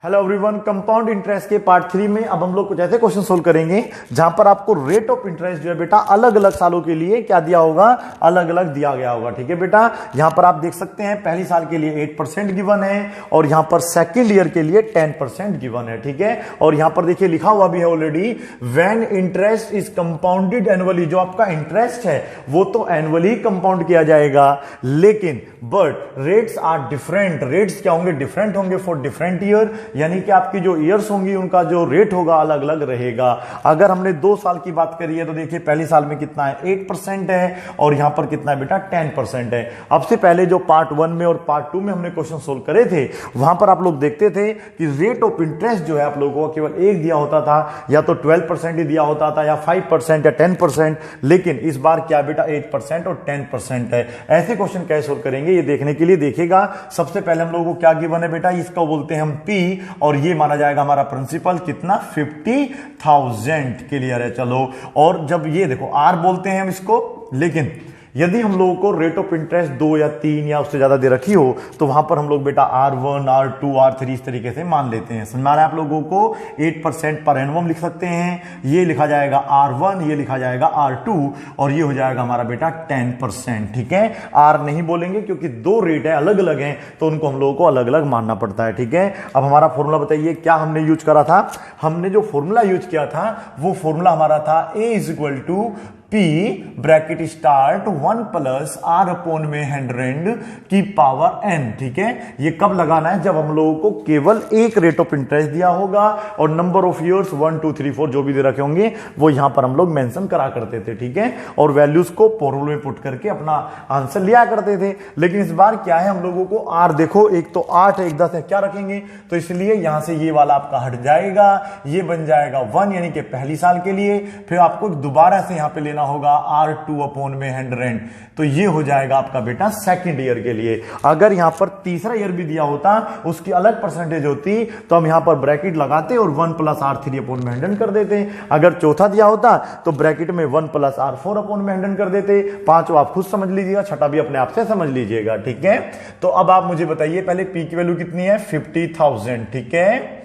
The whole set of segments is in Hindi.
हेलो एवरीवन, कंपाउंड इंटरेस्ट के पार्ट 3 में अब हम लोग कुछ ऐसे क्वेश्चन सोल्व करेंगे जहां पर आपको रेट ऑफ इंटरेस्ट जो है बेटा अलग अलग सालों के लिए क्या दिया होगा, अलग अलग दिया गया होगा। ठीक है बेटा, यहां पर आप देख सकते हैं पहली साल के लिए 8% गिवन है और यहां पर सेकेंड ईयर के लिए 10% गिवन है। ठीक है, और यहां पर देखिए लिखा हुआ भी है already, when interest is compounded annually, जो आपका इंटरेस्ट है वो तो एनुअली कंपाउंड किया जाएगा, लेकिन but rates are different. Rates क्या होंगे? डिफरेंट होंगे फॉर डिफरेंट ईयर, यानी कि आपकी जो ईयर्स होंगी उनका जो रेट होगा अलग अलग रहेगा। अगर हमने 2 साल की बात करी है तो देखिए पहली साल में कितना है, 8% है और यहां पर कितना है बेटा, 10% है। अब से पहले जो पार्ट 1 में और पार्ट 2 में हमने क्वेश्चन सोल्व करे थे वहां पर आप लोग देखते थे कि रेट ऑफ इंटरेस्ट जो है आप लोगों को केवल एक दिया होता था, या तो 12% ही दिया होता था या 5% या 10%, लेकिन इस बार क्या बेटा 8% और 10% है। ऐसे क्वेश्चन कैसे सोल्व करेंगे ये देखने के लिए देखिएगा, सबसे पहले हम लोगों को क्या गिवन है बेटा, इसको बोलते हैं हम पी, और ये माना जाएगा हमारा प्रिंसिपल कितना, 50,000। क्लियर है? चलो, और जब ये देखो आर बोलते हैं हम इसको, लेकिन यदि हम लोगों को रेट ऑफ इंटरेस्ट 2 या 3 या उससे ज्यादा दे रखी हो तो वहां पर हम लोग बेटा R1, R2, R3 इस तरीके से मान लेते हैं। समझ में आ रहा है आप लोगों को? 8% पर एनुअम लिख सकते हैं, ये लिखा जाएगा R1, ये लिखा जाएगा R2 और ये हो जाएगा हमारा बेटा 10%। ठीक है, R नहीं बोलेंगे क्योंकि 2 रेट है, अलग अलग हैं, तो उनको हम लोगों को अलग अलग मानना पड़ता है। ठीक है, अब हमारा फॉर्मूला बताइए क्या हमने यूज करा था। हमने जो फॉर्मूला यूज किया था वो फॉर्मूला हमारा था A = P bracket start 1 + R upon में 100 की पावर n। ठीक है, ये कब लगाना है? जब हम लोगों को केवल एक रेट ऑफ इंटरेस्ट दिया होगा और नंबर ऑफ इयर्स 1 2 3 4 जो भी दे रखे होंगे वो यहां पर हम लोग मेंशन करा करते थे। ठीक है, और वैल्यूज को फॉर्मूले में पुट करके अपना आंसर लिया करते थे। लेकिन इस बार क्या है, हम लोगों को R देखो, एक तो 8 है, एक 10 है, क्या रखेंगे? तो इसलिए यहां से ये वाला आपका हट जाएगा, ये बन जाएगा 1 यानी कि पहली साल के लिए। फिर आपको दोबारा से यहां पे लेना होगा R2 अपॉन में 100, तो ये हो जाएगा आपका बेटा सेकंड ईयर के लिए। अगर यहां पर तीसरा ईयर भी दिया होता, उसकी अलग परसेंटेज होती, तो हम यहां पर ब्रैकेट लगाते और 1 + R3 अपॉन में 100 कर देते। अगर चौथा दिया होता तो ब्रैकेट में 1 + R4 अपॉन में 100 कर देते। पांचवा आप खुद समझ लीजिएगा, छठा भी अपने आप से समझ लीजिएगा। ठीक है, तो अब आप मुझे बताइए पहले P की वैल्यू कितनी है, 50,000। ठीक है,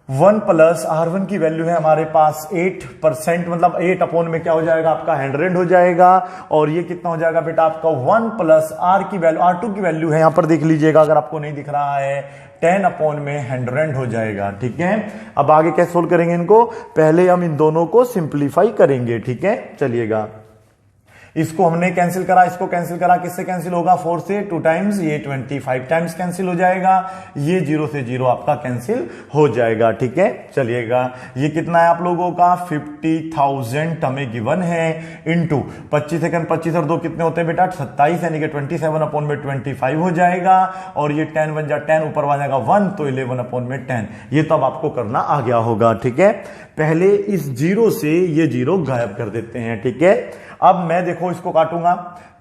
1 + R1 की वैल्यू है हमारे पास 8%, मतलब 8 अपॉन में क्या हो जाएगा आपका 100 हो जाएगा, और ये कितना हो जाएगा बेटा आपका 1 + R की वैल्यू, R2 की वैल्यू है यहां पर देख लीजिएगा अगर आपको नहीं दिख रहा है, 10 अपॉन में 100 हो जाएगा। ठीक है, अब आगे कैसे सोल्व करेंगे इनको, पहले हम इन दोनों को सिंप्लीफाई करेंगे। ठीक है, चलिएगा, इसको हमने कैंसिल करा, इसको कैंसिल करा, किससे कैंसिल होगा, 4 से 2 टाइम्स, ये 25 टाइम्स कैंसिल हो जाएगा, ये 0 से 0 आपका कैंसिल हो जाएगा। ठीक है, चलिएगा, ये कितना है आप लोगों का 50,000 हमें गिवन है, इंटू 25 सेकंड, 25 और 2 कितने होते हैं बेटा 27, यानी कि 27 अपॉन में 25 हो जाएगा, और ये 10 बन जा 10, ऊपर आ जाएगा 1 तो 11 अपॉन में 10। ये तो अब आपको करना आ गया होगा। ठीक है, पहले इस 0 से ये 0 गायब कर देते हैं। ठीक है, अब मैं देखो इसको काटूंगा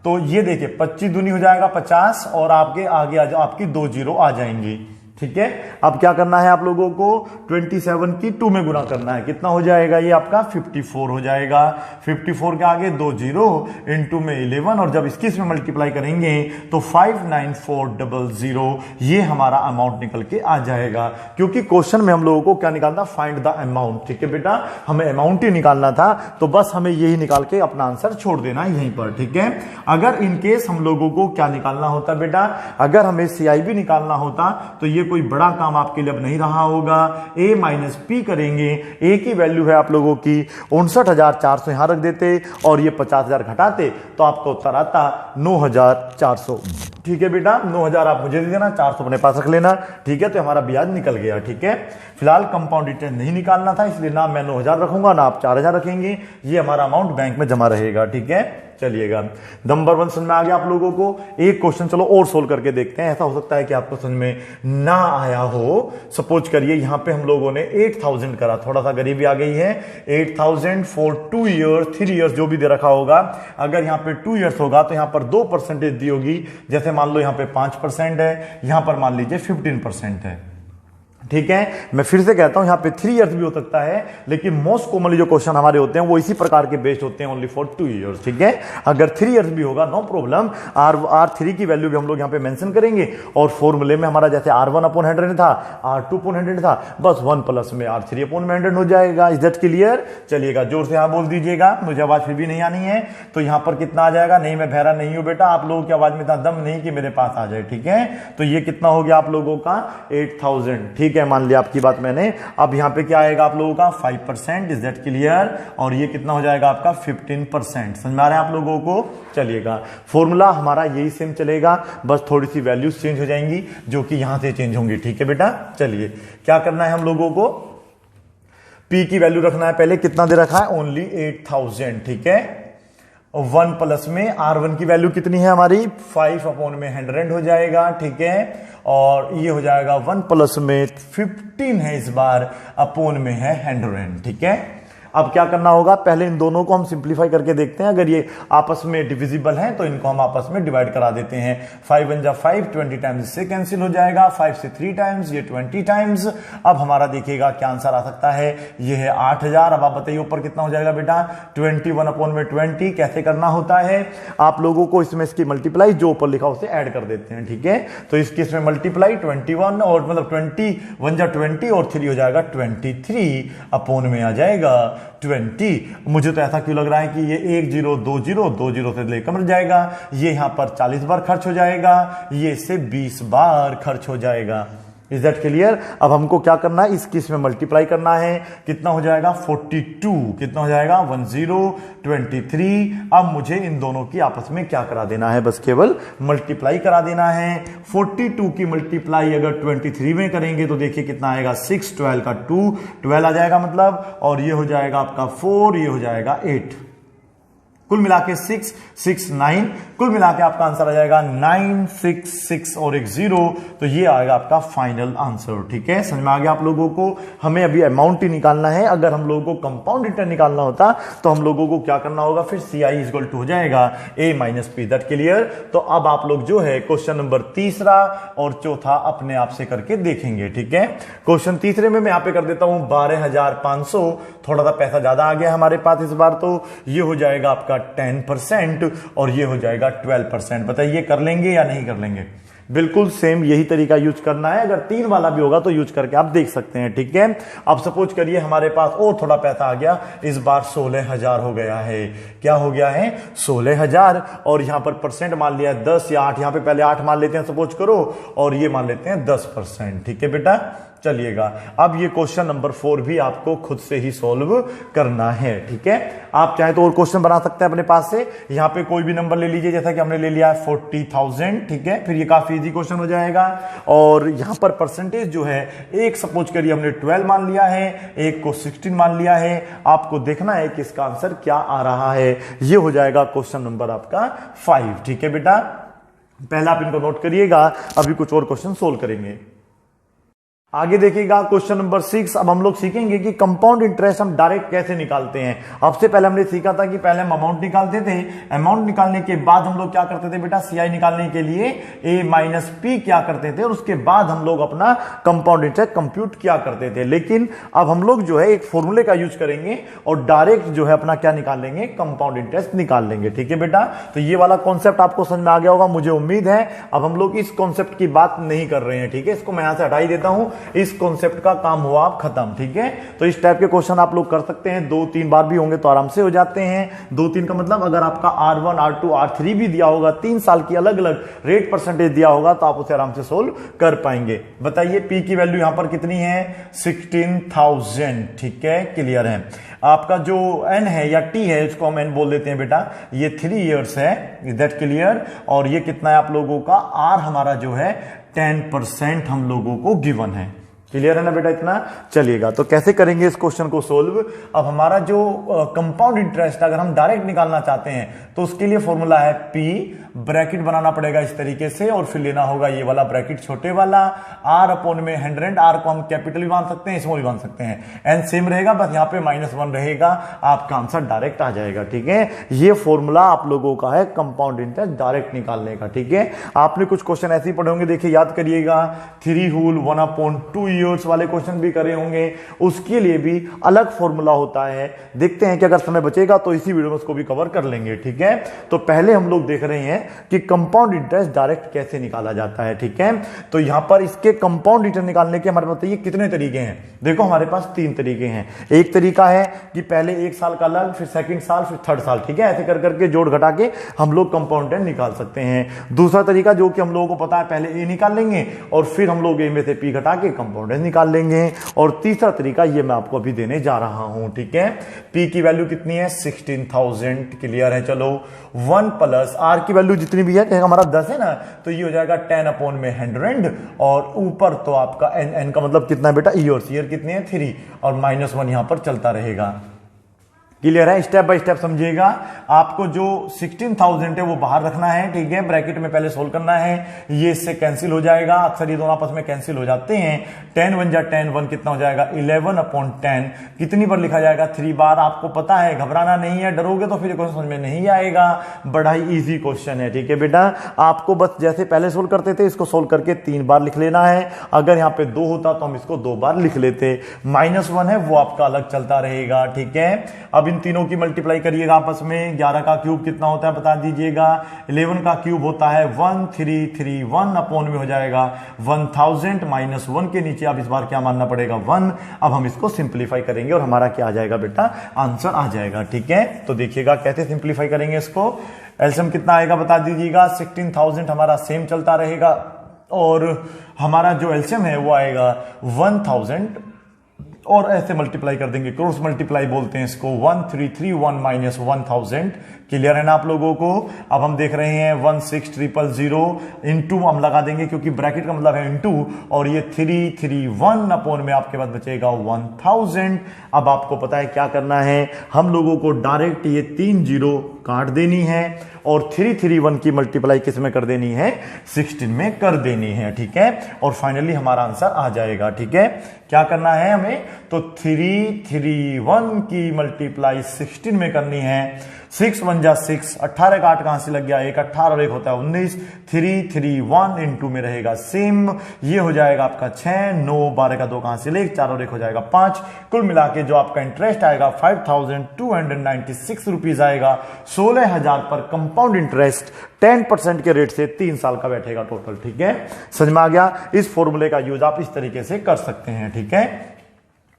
तो ये देखिए 25 दूनी हो जाएगा 50 और आपके आगे आपकी 2 0 आ जाएंगी। ठीक है, अब क्या करना है आप लोगों को, 27 की 2 में गुना करना है, कितना हो जाएगा ये आपका 54 हो जाएगा। 54 के आगे 2 0 इंटू में 11, और जब इसकी इसमें मल्टीप्लाई करेंगे तो 59400 ये हमारा अमाउंट निकल के आ जाएगा। क्योंकि क्वेश्चन में हम लोगों को क्या निकालना, फाइंड द अमाउंट। ठीक है बेटा, हमें अमाउंट ही निकालना था, तो बस हमें यही निकाल के अपना आंसर छोड़ देना है यहीं पर। ठीक है, अगर इनकेस हम लोगों को क्या निकालना होता बेटा, अगर हमें CIB निकालना होता तो ये कोई बड़ा काम आपके लिए अब नहीं रहा होगा। A - P करेंगे, A की वैल्यू है आप लोगों की 59,400, यहां रख देते और ये 50,000 घटाते तो आपका उत्तर आता 9,400। ठीक है बेटा, 9,000 आप मुझे दे देना, 400 अपने पास रख लेना। ठीक है, तो हमारा ब्याज निकल गया। ठीक है, फिलहाल कंपाउंड इंटरेस्ट नहीं निकालना था, इसलिए ना मैं 9,000 रखूंगा ना आप 4,000 रखेंगे, ये हमारा अमाउंट बैंक में जमा रहेगा। ठीक है, चलिएगा, नंबर 1 समझ में आ गया आप लोगों को। एक क्वेश्चन चलो और सोल्व करके देखते हैं, ऐसा हो सकता है कि आपको समझ में ना आया हो। सपोज करिए यहां पे हम लोगों ने 8,000 करा, थोड़ा सा गरीबी आ गई है, 8,000 फॉर 2 ईयर्स 3 ईयर्स जो भी दे रखा होगा। अगर यहां पे 2 ईयर्स होगा तो यहां पर 2% दी होगी, जैसे मान लो यहां पे 5% है, यहां पर मान लीजिए 15% है। ठीक है, मैं फिर से कहता हूं यहां पे 3 इयर्स भी हो सकता है, लेकिन मोस्ट कॉमनली जो क्वेश्चन हमारे होते हैं वो इसी प्रकार के बेस्ड होते हैं ओनली फॉर 2 इयर्स। ठीक है, अगर 3 इयर्स भी होगा नो प्रॉब्लम, R3 की वैल्यू भी हम लोग यहां पे मेंशन करेंगे और फॉर्मूले में हमारा जैसे R1/100 था, R2/100 था, बस 1 प्लस में R3/100 हो जाएगा। Is that clear? चलिएगा, जोर से यहां बोल दीजिएगा, मुझे आवाज फिर भी नहीं आनी है तो यहां पर कितना आ जाएगा? नहीं, मैं बहरा नहीं हूं बेटा, आप लोगों की आवाज में इतना दम नहीं कि मेरे पास आ जाए। ठीक है, तो ये कितना हो गया आप लोगों का? 8000। ठीक है, मान लिया आपकी बात मैंने। अब यहां पे क्या आएगा आप लोगों का? 5%। Is that clear? और ये कितना हो जाएगा आपका? 15%। समझ में आ रहा है आप लोगों को? चलिएगा, फॉर्मूला हमारा यही सेम चलेगा, बस थोड़ी सी वैल्यूज चेंज हो जाएंगी जो कि यहां से चेंज होंगी। ठीक है बेटा, चलिए क्या करना है हम लोगों को? P की वैल्यू रखना है, पहले कितना दे रखा है? ओनली 8000। ठीक है, 1 प्लस में R1 की वैल्यू कितनी है हमारी? 5/100 हो जाएगा। ठीक है, और ये हो जाएगा 1 प्लस में 15 है, इस बार अपोन में है 100। ठीक है, अब क्या करना होगा? पहले इन दोनों को हम सिंप्लीफाई करके देखते हैं, अगर ये आपस में डिविजिबल हैं तो इनको हम आपस में डिवाइड करा देते हैं। 5 1 जा 5, 20 टाइम्स इससे कैंसिल हो जाएगा, 5 से 3 टाइम्स, ये 20 टाइम्स। अब हमारा देखिएगा क्या आंसर आ सकता है? ये है 8000। अब आप बताइए ऊपर कितना हो जाएगा बेटा? 21/20। कैसे करना होता है आप लोगों को? इसमें इसकी मल्टीप्लाई जो ऊपर लिखा उसे ऐड कर देते हैं। ठीक है, तो इसकी इसमें मल्टीप्लाई 21 और मतलब 20 1 जा 20 और 3 हो जाएगा 23 अपोन में आ जाएगा 20। मुझे तो ऐसा क्यों लग रहा है कि ये 1020 से लेकर मर जाएगा, ये यहां पर 40 बार खर्च हो जाएगा, ये से 20 बार खर्च हो जाएगा। Is that clear? अब हमको क्या करना है? इसकी इसमें मल्टीप्लाई करना है, कितना हो जाएगा? 42। कितना हो जाएगा? 1023। अब मुझे इन दोनों की आपस में क्या करा देना है? बस केवल मल्टीप्लाई करा देना है। 42 की मल्टीप्लाई अगर 23 में करेंगे तो देखिए कितना आएगा? 6, 12 का 2, 12 आ जाएगा मतलब, और ये हो जाएगा आपका 4, ये हो जाएगा 8, कुल मिला के 6 6 9, कुल मिला के आपका आंसर आ जाएगा 966 और एक 0, तो ये आएगा आपका फाइनल आंसर। ठीक है, समझ में आ गया आप लोगों को? हमें अभी अमाउंट ही निकालना है, अगर हम लोगों को कंपाउंड रिटर्न निकालना होता तो हम लोगों को क्या करना होगा? फिर CI इक्वल टू हो जाएगा A - P। That clear? तो अब आप लोग जो है क्वेश्चन नंबर तीसरा और चौथा अपने आप से करके देखेंगे। ठीक है, क्वेश्चन तीसरे में मैं यहां पे कर देता हूं 12,500, थोड़ा सा पैसा ज्यादा आ गया हमारे पास इस बार, तो ये हो जाएगा आपका 10% और ये हो जाएगा 12%। बताइए कर लेंगे या नहीं कर लेंगे? बिल्कुल सेम यही तरीका यूज करना है, अगर 3 वाला भी होगा तो यूज करके आप देख सकते हैं। ठीक है, अब सपोज करिए हमारे पास और थोड़ा पैसा आ गया, इस बार 16,000 हो गया है। क्या हो गया है? 16,000, और यहां पर परसेंट मान लिया 10 या 8, यहां पे पहले 8 मान लेते हैं सपोज करो, और ये मान लेते हैं 10%। ठीक है बेटा, चलिएगा, अब ये क्वेश्चन नंबर 4 भी आपको खुद से ही सॉल्व करना है। ठीक है, आप चाहे तो और क्वेश्चन बना सकते हैं अपने पास से, यहां पे कोई भी नंबर ले लीजिए, जैसा कि हमने ले लिया है 40,000। ठीक है, फिर ये काफी इजी क्वेश्चन हो जाएगा, और यहां पर परसेंटेज जो है, एक सपोज करिए हमने 12 मान लिया है, एक को 16 मान लिया है, आपको देखना है कि इसका आंसर क्या आ रहा है। ये हो जाएगा क्वेश्चन नंबर आपका 5। ठीक है बेटा, पहला आप इनको नोट करिएगा, अभी कुछ और क्वेश्चन सोल्व करेंगे। आगे देखिएगा क्वेश्चन नंबर 6। अब हम लोग सीखेंगे कि कंपाउंड इंटरेस्ट हम डायरेक्ट कैसे निकालते हैं। अब से पहले हमने सीखा था कि पहले हम अमाउंट निकालते थे, अमाउंट निकालने के बाद हम लोग क्या करते थे बेटा? CI निकालने के लिए A - P क्या करते थे, और उसके बाद हम लोग अपना कंपाउंड इंटरेस्ट कंप्यूट किया करते थे। लेकिन अब हम लोग जो है एक फॉर्मूले का यूज करेंगे और डायरेक्ट जो है अपना क्या निकाल लेंगे? कंपाउंड इंटरेस्ट निकाल लेंगे। ठीक है बेटा, तो ये वाला कॉन्सेप्ट आपको समझ में आ गया होगा, मुझे उम्मीद है। अब हम लोग इस कॉन्सेप्ट की बात नहीं कर रहे हैं। ठीक है, इसको मैं यहां से हटा ही देता हूं, इस कॉन्सेप्ट का काम हुआ आप खत्म। ठीक है, तो इस टाइप के क्वेश्चन आप लोग कर सकते हैं, 2-3 बार भी होंगे तो आराम से हो जाते हैं। 2-3 का मतलब अगर आपका R1 R2 R3 भी दिया होगा, 3 साल की अलग अलग रेट परसेंटेज दिया होगा, तो आप उसे आराम से सोल्व कर पाएंगे। बताइए P की वैल्यू यहां पर कितनी है? 16,000। ठीक है, क्लियर है। आपका जो N है या T है, इसको हम N बोल देते हैं बेटा, ये 3 इयर्स है। Is that clear? और ये कितना है आप लोगों का? R हमारा जो है 10% हम लोगों को गिवन है। क्लियर है ना बेटा इतना? चलिएगा, तो कैसे करेंगे इस क्वेश्चन को सोल्व? अब हमारा जो कंपाउंड इंटरेस्ट अगर हम डायरेक्ट निकालना चाहते हैं तो उसके लिए फॉर्मूला है P ब्रैकेट बनाना पड़ेगा इस तरीके से, और फिर लेना होगा ये वाला ब्रैकेट छोटे वाला, r अपॉन में 100, r को हम कैपिटल भी मान सकते हैं, स्मॉल भी मान सकते हैं, n सेम रहेगा, बस यहाँ पे -1 रहेगा, आपका आंसर डायरेक्ट आ जाएगा। ठीक है, ये फॉर्मूला आप लोगों का है कंपाउंड इंटरेस्ट डायरेक्ट निकालने का। ठीक है, आपने कुछ क्वेश्चन ऐसे ही पढ़े होंगे, देखिए याद करिएगा, 3 होल 1/2 ईयर्स वाले क्वेश्चन भी करे होंगे, उसके लिए भी अलग फॉर्मूला होता है। देखते हैं कि अगर समय बचेगा तो इसी वीडियो में उसको भी कवर कर लेंगे। ठीक है, तो पहले हम लोग देख रहे हैं कि कंपाउंड इंटरेस्ट डायरेक्ट कैसे निकाला जाता है। ठीक है, तो यहां पर इसके कंपाउंड इंटरेस्ट निकालने के हमारे बताइए कितने तरीके हैं। देखो हमारे पास 3 तरीके हैं। एक तरीका है कि पहले 1 साल का अलग, फिर सेकंड साल, फिर थर्ड साल। ठीक है, ऐसे कर करके जोड़ घटा के हम लोग कंपाउंड इंटरेस्ट निकाल सकते हैं। दूसरा तरीका जो कि हम लोगों को पता है, पहले ए निकाल लेंगे और फिर हम लोग ए में से पी घटा के कंपाउंड इंटरेस्ट निकाल लेंगे। और तीसरा तरीका ये मैं आपको अभी देने जा रहा हूं। ठीक है, पी की वैल्यू कितनी है 16,000, क्लियर है। चलो 1 प्लस आर की वैल्यू जितनी भी है, हमारा 10 है ना, तो ये हो जाएगा 10 अपॉन में 100, और ऊपर तो आपका एन का मतलब कितना है बेटा, ईयर्स, ईयर कितने हैं 3, और -1 यहां पर चलता रहेगा। क्लियर है, स्टेप बाय स्टेप समझिएगा। आपको जो 16,000 है वो बाहर रखना है। ठीक है, ब्रैकेट में पहले सोल्व करना है, ये इससे कैंसिल हो जाएगा, अक्सर ये दोनों आपस में कैंसिल हो जाते हैं। 10 1 जा 10, 1 कितना हो जाएगा 11 अपॉन 10, कितनी बार लिखा जाएगा 3 बार। आपको पता है, घबराना नहीं है, डरोगे तो फिर क्वेश्चन समझ में नहीं आएगा, बड़ा ही ईजी क्वेश्चन है। ठीक है बेटा, आपको बस जैसे पहले सोल्व करते थे इसको सोल्व करके 3 बार लिख लेना है। अगर यहाँ पे 2 होता तो हम इसको 2 बार लिख लेते। -1 है वो आपका अलग चलता रहेगा। ठीक है, अब इन तीनों की मल्टीप्लाई करिएगा आपस में। 11 का क्यूब कितना होता है बता दीजिएगा। 11 का क्यूब होता है 1331 अपॉन में हो जाएगा 1000, -1 के नीचे अब इस बार क्या मानना पड़ेगा 1। अब हम इसको सिंप्लीफाई करेंगे और हमारा क्या आ जाएगा बेटा, आंसर आ जाएगा। ठीक है, तो देखिएगा कैसे सिंप्लीफाई करेंगे इसको। एलसीएम कितना आएगा बता दीजिएगा। 16,000 हमारा सेम चलता रहेगा, और हमारा जो एलसीएम है वो आएगा 1000, और ऐसे मल्टीप्लाई कर देंगे, क्रॉस मल्टीप्लाई बोलते हैं इसको, 1331 माइनस 1000। क्लियर है ना आप लोगों को। अब हम देख रहे हैं 16,000 इंटू हम लगा देंगे, क्योंकि ब्रैकेट का मतलब है इंटू, और ये 331 अपॉन में आपके पास बचेगा 1000। अब आपको पता है क्या करना है, हम लोगों को डायरेक्ट ये 3 जीरो काट देनी है, और 331 की मल्टीप्लाई किस में कर देनी है 16 में कर देनी है। ठीक है, और फाइनली हमारा आंसर आ जाएगा। ठीक है, क्या करना है हमें, तो 331 की मल्टीप्लाई 16 में करनी है। 6 1 जा 6, 18 का 8 कहां से लग गया, 1 18 और 1 होता है 19। 331 इंटू में रहेगा सेम, ये हो जाएगा आपका 6, 9 12 का 2 कहां से ले, 4 और 1 हो जाएगा 5। कुल मिला के जो आपका इंटरेस्ट आएगा 5,296 रुपीज आएगा। 16,000 पर कंपाउंड इंटरेस्ट 10% के रेट से 3 साल का बैठेगा टोटल। ठीक है, समझ में आ गया। इस फॉर्मूले का यूज आप इस तरीके से कर सकते हैं। ठीक है,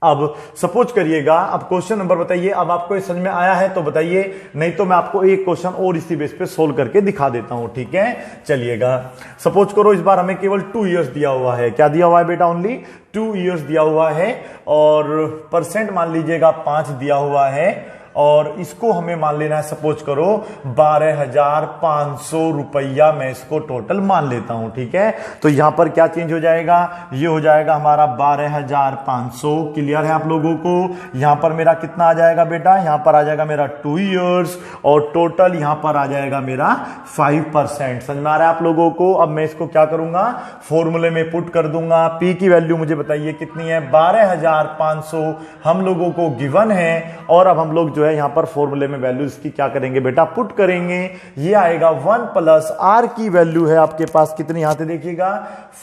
अब सपोज करिएगा, अब क्वेश्चन नंबर बताइए। अब आपको ये समझ में आया है तो बताइए, नहीं तो मैं आपको एक क्वेश्चन और इसी बेस पे सोल्व करके दिखा देता हूं। ठीक है, चलिएगा। सपोज करो इस बार हमें केवल 2 इयर्स दिया हुआ है। क्या दिया हुआ है बेटा, ओनली 2 इयर्स दिया हुआ है, और परसेंट मान लीजिएगा 5 दिया हुआ है, और इसको हमें मान लेना है, सपोज करो 12,500 रुपया मैं इसको टोटल मान लेता हूं। ठीक है, तो यहां पर क्या चेंज हो जाएगा, ये हो जाएगा हमारा 12,500। क्लियर है आप लोगों को। यहां पर मेरा कितना आ जाएगा बेटा, यहां पर आ जाएगा मेरा 2 इयर्स, और टोटल यहां पर आ जाएगा मेरा 5%। समझ में आ रहा है आप लोगों को। अब मैं इसको क्या करूंगा, फॉर्मूले में पुट कर दूंगा। पी की वैल्यू मुझे बताइए कितनी है, 12,500 हम लोगों को गिवन है, और अब हम लोग जो है यहां पर फॉर्मूले में वैल्यू इसकी क्या करेंगे बेटा, पुट करेंगे। ये आएगा 1 प्लस आर की वैल्यू है आपके पास कितनी, यहां से देखिएगा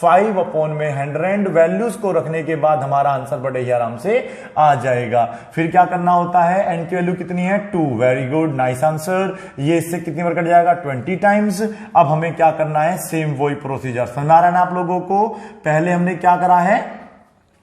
5 अपॉन में 100। वैल्यूज को रखने के बाद हमारा आंसर बड़े ही आराम से आ जाएगा। फिर क्या करना होता है, एन की वैल्यू कितनी है 2, वेरी गुड, नाइस आंसर। ये इससे कितनी बार कट जाएगा 20 टाइम्स। अब हमें क्या करना है, सेम वही प्रोसीजर। समझ आ रहा है ना आप लोगों को। पहले हमने क्या करा है,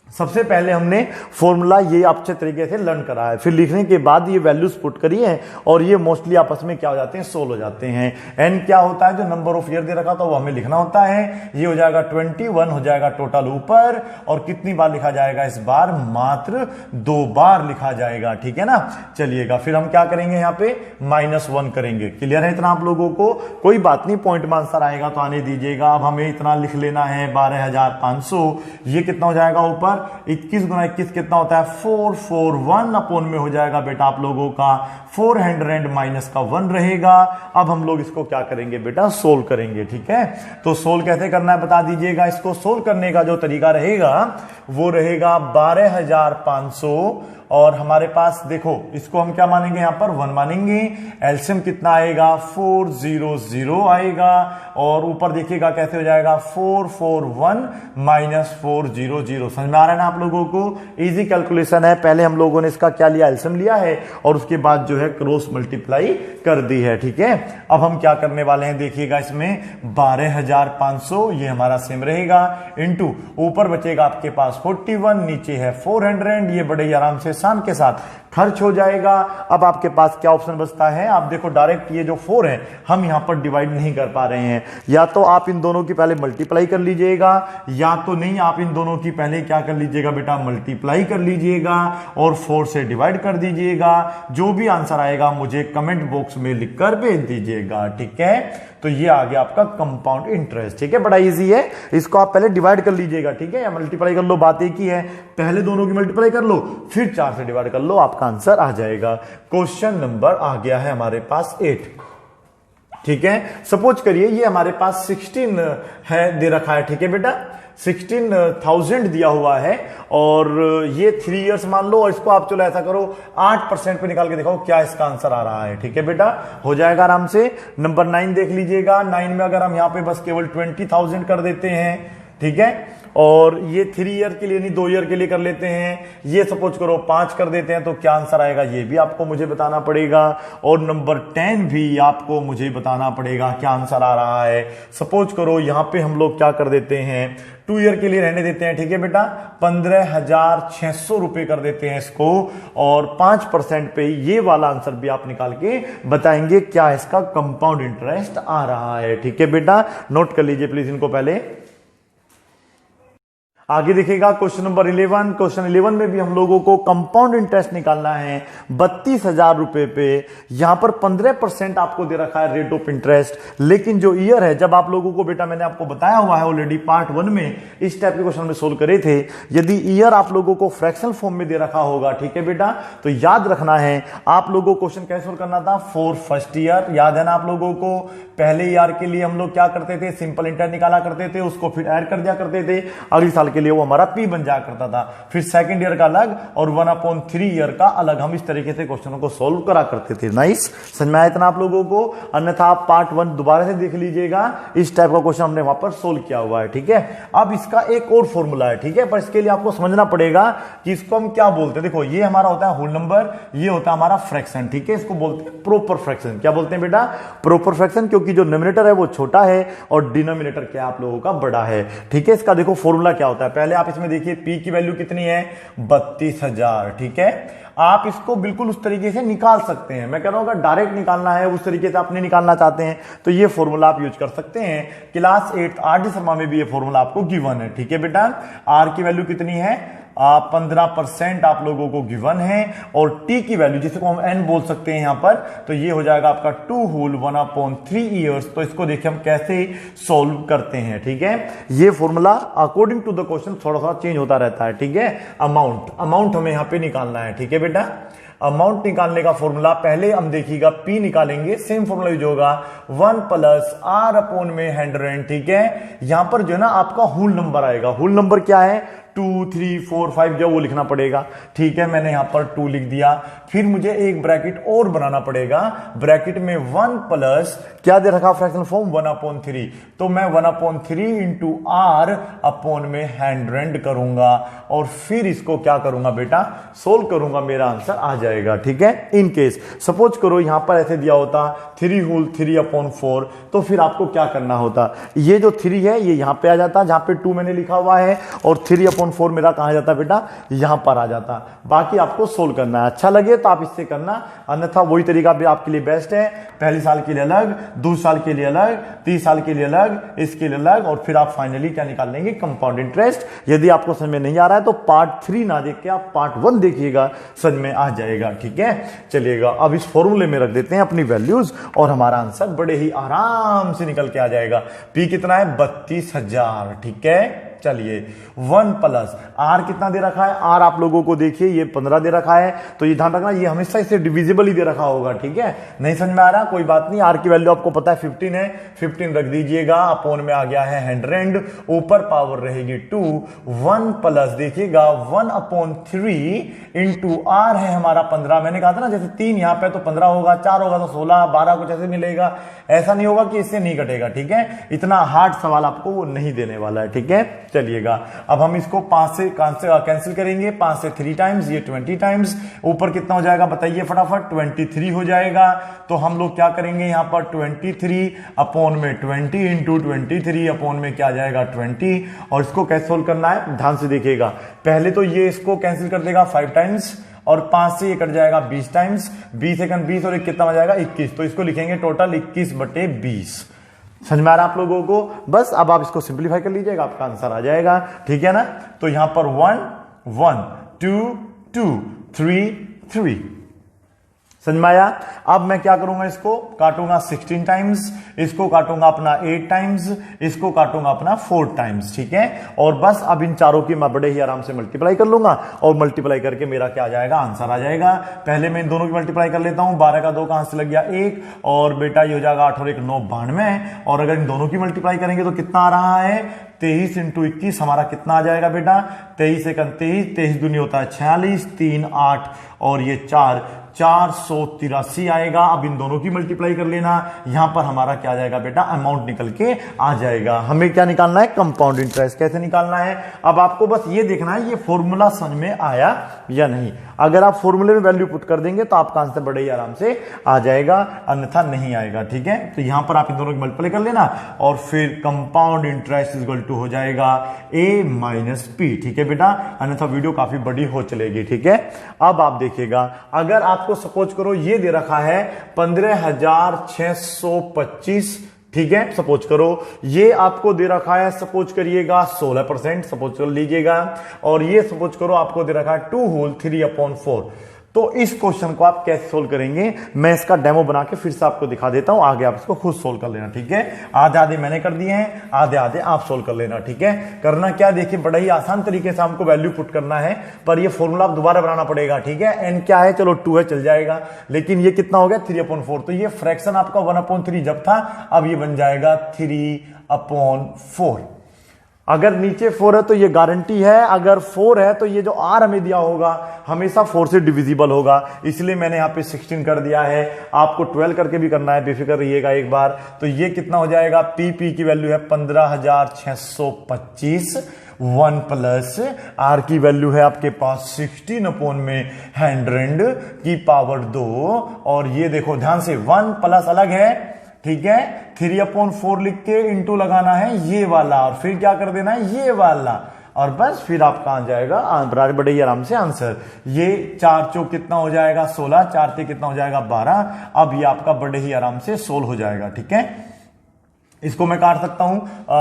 सबसे पहले हमने फॉर्मूला ये अच्छे तरीके से लर्न करा है, फिर लिखने के बाद ये वैल्यूज पुट करी है, और ये मोस्टली आपस में क्या हो जाते हैं, सोल्व हो जाते हैं। एन क्या होता है, जो नंबर ऑफ ईयर दे रखा था वो हमें लिखना होता है। ये हो जाएगा 21 हो जाएगा टोटल ऊपर, और कितनी बार लिखा जाएगा इस बार, मात्र 2 बार लिखा जाएगा। ठीक है ना, चलिएगा। फिर हम क्या करेंगे, यहाँ पे -1 करेंगे। क्लियर है इतना आप लोगों को, कोई बात नहीं, पॉइंट में आंसर आएगा तो आने दीजिएगा। अब हमें इतना लिख लेना है 12,500, ये कितना हो जाएगा ऊपर, 21 गुना 21 कितना होता है 441 अपॉन में हो जाएगा बेटा आप लोगों का 400 माइनस का 1 रहेगा। अब हम लोग इसको क्या करेंगे बेटा, सोल्व करेंगे। ठीक है, तो सोल्व कैसे करना है बता दीजिएगा। इसको सोल्व करने का जो तरीका रहेगा वो रहेगा 12,500 और हमारे पास देखो इसको हम क्या मानेंगे, यहां पर 1 मानेंगे। एलसीएम कितना आएगा, 400 आएगा और ऊपर देखिएगा कैसे हो जाएगा 441 माइनस 400। समझ में आ रहा है ना आप लोगों को, इजी कैलकुलेशन है। पहले हम लोगों ने इसका क्या लिया, एलसीएम लिया है और उसके बाद जो है क्रॉस मल्टीप्लाई कर दी है। ठीक है, अब हम क्या करने वाले हैं देखिएगा, इसमें 12,500 ये हमारा सेम रहेगा इंटू ऊपर बचेगा आपके पास 41, नीचे है 400, ये बड़े आराम से शान के साथ खर्च हो जाएगा। अब आपके पास क्या ऑप्शन बचता है, आप देखो डायरेक्ट ये जो 4 है हम यहां पर डिवाइड नहीं कर पा रहे हैं, या तो आप इन दोनों की पहले मल्टीप्लाई कर लीजिएगा या तो नहीं, आप इन दोनों की पहले क्या कर लीजिएगा बेटा, मल्टीप्लाई कर लीजिएगा और 4 से डिवाइड कर दीजिएगा। जो भी आंसर आएगा मुझे कमेंट बॉक्स में लिखकर भेज दीजिएगा। ठीक है, तो ये आ गया आपका कंपाउंड इंटरेस्ट। ठीक है, बड़ा इजी है, इसको आप पहले डिवाइड कर लीजिएगा। ठीक है, या मल्टीप्लाई कर लो, बात एक ही है, पहले दोनों की मल्टीप्लाई कर लो फिर 4 से डिवाइड कर लो, आपका आंसर आ जाएगा। क्वेश्चन नंबर आ गया है हमारे पास 8। ठीक है, सपोज करिए ये हमारे पास 16 है दे रखा है। ठीक है बेटा, 16,000 दिया हुआ है और ये 3 इयर्स मान लो और इसको आप चलो ऐसा करो 8% पे निकाल के दिखाओ क्या इसका आंसर आ रहा है। ठीक है बेटा, हो जाएगा आराम से। नंबर 9 देख लीजिएगा, 9 में अगर हम यहां पे बस केवल 20,000 कर देते हैं, ठीक है, और ये 3 ईयर के लिए नहीं 2 ईयर के लिए कर लेते हैं, ये सपोज करो 5 कर देते हैं, तो क्या आंसर आएगा ये भी आपको मुझे बताना पड़ेगा। और नंबर 10 भी आपको मुझे बताना पड़ेगा क्या आंसर आ रहा है। सपोज करो यहां पे हम लोग क्या कर देते हैं, 2 ईयर के लिए रहने देते हैं। ठीक है बेटा, 15,600 रुपए कर देते हैं इसको और 5% पे ये वाला आंसर भी आप निकाल के बताएंगे क्या इसका कंपाउंड इंटरेस्ट आ रहा है। ठीक है बेटा, नोट कर लीजिए प्लीज इनको पहले। आगे देखिएगा क्वेश्चन नंबर 11। क्वेश्चन 11 में भी हम लोगों को कंपाउंड इंटरेस्ट निकालना है 32,000 रुपए पे। यहां पर 15% आपको दे रखा है रेट ऑफ इंटरेस्ट, लेकिन जो ईयर है, जब आप लोगों को बेटा मैंने आपको बताया हुआ है ऑलरेडी पार्ट 1 में इस टाइप के क्वेश्चन में सोल्व करे थे, यदि ईयर आप लोगों को फ्रैक्शनल फॉर्म में दे रखा होगा, ठीक है बेटा, तो याद रखना है आप लोगों को क्वेश्चन कैसे सोल्व करना था, फॉर फर्स्ट ईयर। याद है ना आप लोगों को, पहले ईयर के लिए हम लोग क्या करते थे, सिंपल इंटरेस्ट निकाला करते थे, उसको फिर ऐड कर दिया करते थे, अगले साल के लिए वो हमारा पी बन जाया करता था। फिर सेकंड ईयर का अलग और 1/3 ईयर का अलग, हम इस तरीके से क्वेश्चनों को सोल्व करा करते थे। नाइस, समझ में आया इतना आप लोगों को। अन्यथा आप पार्ट 1 दोबारा से देख लीजिएगा, इस टाइप का क्वेश्चन हमने वहां पर सोल्व किया हुआ है। ठीक है, अब इसका एक और फॉर्मूला है, ठीक है, पर इसके लिए आपको समझना पड़ेगा कि इसको हम क्या बोलते हैं। देखो ये हमारा होता है होल नंबर, ये होता है हमारा फ्रैक्शन। ठीक है, इसको बोलते हैं प्रॉपर फ्रैक्शन। क्या बोलते हैं बेटा, प्रॉपर फ्रैक्शन, क्योंकि जो न्यूमरेटर है वो छोटा है और डिनोमिनेटर क्या आप लोगों का बड़ा है। ठीक है, इसका देखो फॉर्मूला क्या होता है, पहले आप इसमें देखिए पी की वैल्यू कितनी है, 32,000। ठीक है, आप इसको बिल्कुल उस तरीके से निकाल सकते हैं। मैं कह रहा हूं अगर डायरेक्ट निकालना है, उस तरीके से आप नहीं निकालना चाहते हैं, तो ये फॉर्मूला आप यूज कर सकते हैं। Class 8 RD. शर्मा में भी ये फॉर्मूला आपको गिवन है। ठीक है बेटा, आर की वैल्यू कितनी है, 15% आप लोगों को गिवन है और टी की वैल्यू जिसको हम एन बोल सकते हैं यहां पर, तो ये हो जाएगा आपका 2 होल 1/3 ईयर्स। तो इसको देखिए हम कैसे सोल्व करते हैं। ठीक है, ये formula according to the question थोड़ा सा चेंज होता रहता है। ठीक है, अमाउंट हमें यहां पे निकालना है। ठीक है बेटा, अमाउंट निकालने का फॉर्मूला पहले हम देखिएगा पी निकालेंगे, सेम फॉर्मूला यूज होगा 1 + r/100। ठीक है, यहां पर जो है ना आपका होल नंबर आएगा। होल नंबर क्या है, 2 3 4 5 जो वो लिखना पड़ेगा। ठीक है, मैंने यहां पर 2 लिख दिया, फिर मुझे एक ब्रैकेट और बनाना पड़ेगा, ब्रैकेट में 1 प्लस क्या दे रखा फ्रैक्शनल फॉर्म 1/3, तो मैं 1/3 इंटू r/100 करूंगा और फिर इसको क्या करूंगा बेटा, सोल्व करूंगा, मेरा आंसर आ जाएगा। ठीक है, इन केस सपोज करो यहां पर ऐसे दिया होता 3 होल 3/4, तो फिर आपको क्या करना होता, ये जो 3 है ये यहां पे आ जाता, जहां पे 2 मैंने लिखा हुआ है, और 3/4 मेरा कहां जाता बेटा, यहां पर आ जाता। बाकी आपको सोल्व करना है, अच्छा लगे तो आप इससे करना, अन्यथा वही तरीका भी आपके लिए बेस्ट है। पहले साल के लिए अलग, दूसरे साल के लिए अलग, 30 साल के लिए अलग, इसके लिए अलग, और फिर आप फाइनली क्या निकाल लेंगे, कंपाउंड इंटरेस्ट। यदि आपको समझ में नहीं आ रहा है तो पार्ट 3 ना देख के आप पार्ट 1 देखिएगा, समझ में आ जाएगा। ठीक है, चलिएगा अब इस फॉर्मूले में रख देते हैं अपनी वैल्यूज और हमारा आंसर बड़े ही आराम से निकल के आ जाएगा। पी कितना है, 32,000। ठीक है, चलिए 1 प्लस आर कितना दे रखा है, आर आप लोगों को देखिए ये 15 दे रखा है, तो ये ध्यान रखना ये हमेशा इसे डिविजिबल ही दे रखा होगा, ठीक है। नहीं समझ में आ रहा कोई बात नहीं, आर की वैल्यू आपको पता है 15 है, 15 रख दीजिएगा, अपोन में आ गया है 100, ऊपर पावर रहेगी 2, 1 प्लस देखिएगा 1/3 इंटू आर है हमारा 15। मैंने कहा था ना जैसे 3 यहां पे तो 15 होगा, 4 होगा तो 16, 12 कुछ ऐसे मिलेगा, ऐसा नहीं होगा कि इससे नहीं कटेगा, ठीक है। इतना हार्ड सवाल आपको वो नहीं देने वाला है, ठीक है। चलिएगा अब हम इसको 5 से कैंसिल करेंगे, 5 से 3 टाइम्स, ये 20 टाइम्स, ऊपर कितना हो जाएगा बताइए फटाफट, 23 हो जाएगा। तो हम लोग क्या करेंगे यहां पर 23 अपोन में 20 इंटू 23 अपोन में क्या जाएगा 20, और इसको कैसे सोल्व करना है ध्यान से देखिएगा। पहले तो ये इसको कैंसिल कर देगा 5 टाइम्स, और 5 से ये कट जाएगा 20 टाइम्स, 20 सेकंड 20 और 1 कितना हो जाएगा 21, तो इसको लिखेंगे टोटल 21/20। समझ में आ रहा आप लोगों को, बस अब आप इसको सिंप्लीफाई कर लीजिएगा, आपका आंसर आ जाएगा, ठीक है ना। तो यहां पर 1 1 2 2 3 3, समझ में आया। अब मैं क्या करूंगा, इसको काटूंगा 16 टाइम्स, इसको काटूंगा अपना 8 टाइम्स, इसको काटूंगा अपना 4 टाइम्स, ठीक है। और बस अब इन चारों की मैं बड़े ही आराम से मल्टीप्लाई कर लूंगा, और मल्टीप्लाई करके मेरा क्या आ जाएगा, आंसर आ जाएगा। पहले मैं इन दोनों की मल्टीप्लाई कर लेता हूं, 12 का 2 कहां से लग गया 1, और बेटा ये हो जाएगा 8 और 1 9 92, और अगर इन दोनों की मल्टीप्लाई करेंगे तो कितना आ रहा है 23 इंटू 21, हमारा कितना आ जाएगा बेटा 23 एकन 23, 23 दूनी होता है 46, 3 8 और ये 4 483 आएगा। अब इन दोनों की मल्टीप्लाई कर लेना, यहां पर हमारा क्या आ जाएगा बेटा, अमाउंट निकल के आ जाएगा। हमें क्या निकालना है, कंपाउंड इंटरेस्ट। कैसे निकालना है, अब आपको बस ये देखना है ये फॉर्मूला समझ में आया या नहीं। अगर आप फॉर्मूले में वैल्यू पुट कर देंगे तो आपका आंसर बड़े ही आराम से आ जाएगा, अन्यथा नहीं आएगा, ठीक है। तो यहां पर आप इन दोनों की मल्टीप्लाई कर लेना, और फिर कंपाउंड इंटरेस्ट इक्वल टू हो जाएगा a माइनस पी, ठीक है बेटा, अन्यथा वीडियो काफी बड़ी हो चलेगी, ठीक है। अब आप देखिएगा, अगर आपको सपोज करो ये दे रखा है 15,625, ठीक है, सपोज करो ये आपको दे रखा है, सपोज करिएगा 16%, सपोज कर लीजिएगा, और ये सपोज करो आपको दे रखा है 2 होल 3/4। तो इस क्वेश्चन को आप कैसे सोल्व करेंगे, मैं इसका डेमो बना के फिर से आपको दिखा देता हूं, आगे आप इसको खुद सोल्व कर लेना, ठीक है। आधे आधे मैंने कर दिए हैं, आधे आधे आप सोल्व कर लेना, ठीक है। करना क्या, देखिए बड़ा ही आसान तरीके से हमको वैल्यू पुट करना है, पर ये फॉर्मूला आप दोबारा बनाना पड़ेगा, ठीक है। एन क्या है, चलो 2 है चल जाएगा, लेकिन ये कितना हो गया 3/4, तो ये फ्रैक्शन आपका 1/3 जब था, अब ये बन जाएगा 3/4। अगर नीचे 4 है तो ये गारंटी है, अगर 4 है तो ये जो आर हमें दिया होगा हमेशा 4 से डिविजिबल होगा, इसलिए मैंने यहाँ पे 16 कर दिया है। आपको 12 करके भी करना है, बेफिक्र रहिएगा एक बार। तो ये कितना हो जाएगा, पी की वैल्यू है 15,625, 1 प्लस आर की वैल्यू है आपके पास 16/100 की पावर 2, और ये देखो ध्यान से 1 प्लस अलग है, ठीक है, 3/4 लिख के इंटू लगाना है ये वाला, और फिर क्या कर देना है ये वाला, और बस फिर आपका आ जाएगा बड़े ही आराम से आंसर। ये 4 चौक कितना हो जाएगा 16, 4 से कितना हो जाएगा 12। अब ये आपका बड़े ही आराम से सोल्व हो जाएगा, ठीक है। इसको मैं काट सकता हूं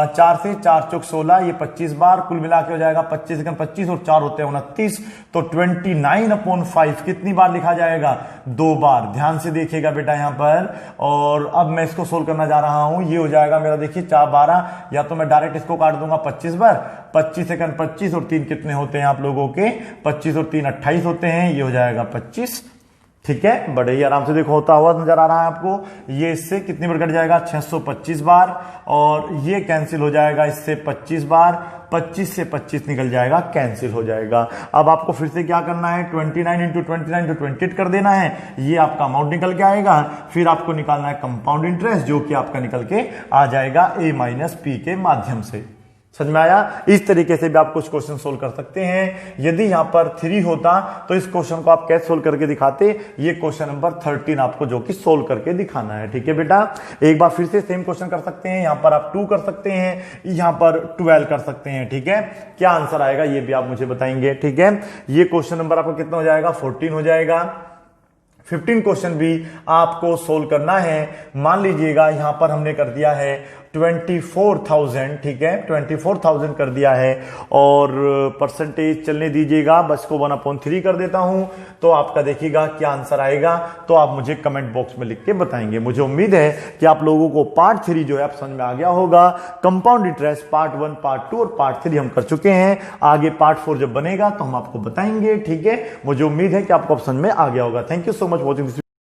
4 से, 4 चौक 16, ये 25 बार, कुल मिला के हो जाएगा 25 सेकंड 25 और 4 होते हैं 29, तो 29/5 कितनी बार लिखा जाएगा, 2 बार। ध्यान से देखिएगा बेटा यहां पर, और अब मैं इसको सोल्व करना जा रहा हूं, ये हो जाएगा मेरा देखिए 4 12, या तो मैं डायरेक्ट इसको काट दूंगा 25 बार, 25 सेकंड 25 और 3 कितने होते हैं आप लोगों के, 25 और 3 28 होते हैं, ये हो जाएगा 25, ठीक है। बड़े ही आराम से देखो होता हुआ नजर आ रहा है आपको। ये इससे कितनी बार कट जाएगा 625 बार, और ये कैंसिल हो जाएगा इससे 25 बार, 25 से 25 निकल जाएगा, कैंसिल हो जाएगा। अब आपको फिर से क्या करना है, 29 इंटू 29 तो 28 कर देना है, ये आपका अमाउंट निकल के आएगा। फिर आपको निकालना है कंपाउंड इंटरेस्ट, जो कि आपका निकल के आ जाएगा a माइनस पी के माध्यम से। समझ में आया। इस तरीके से भी आप कुछ क्वेश्चन सोल्व कर सकते हैं। यदि यहां पर 3 होता तो इस क्वेश्चन को आप कैसे सोल्व करके दिखाते, ये क्वेश्चन नंबर 13 आपको जो कि सोल्व करके दिखाना है, ठीक है बेटा। एक बार फिर से सेम क्वेश्चन कर सकते हैं, यहां पर आप 2 कर सकते हैं, यहां पर 12 कर सकते हैं, ठीक है। क्या आंसर आएगा ये भी आप मुझे बताएंगे, ठीक है। ये क्वेश्चन नंबर आपका कितना हो जाएगा 14 हो जाएगा। 15 क्वेश्चन भी आपको सोल्व करना है। मान लीजिएगा यहां पर हमने कर दिया है 24,000, ठीक है 24,000 कर दिया है, और परसेंटेज चलने दीजिएगा, बस को 1/3 कर देता हूं, तो आपका देखिएगा क्या आंसर आएगा, तो आप मुझे कमेंट बॉक्स में लिख के बताएंगे। मुझे उम्मीद है कि आप लोगों को पार्ट 3 जो है आप समझ में आ गया होगा। कंपाउंड इंटरेस्ट पार्ट 1, पार्ट 2 और पार्ट 3 हम कर चुके हैं, आगे पार्ट 4 जब बनेगा तो हम आपको बताएंगे, ठीक है। मुझे उम्मीद है कि आपको समझ में आ गया होगा। Thank you so much watching this.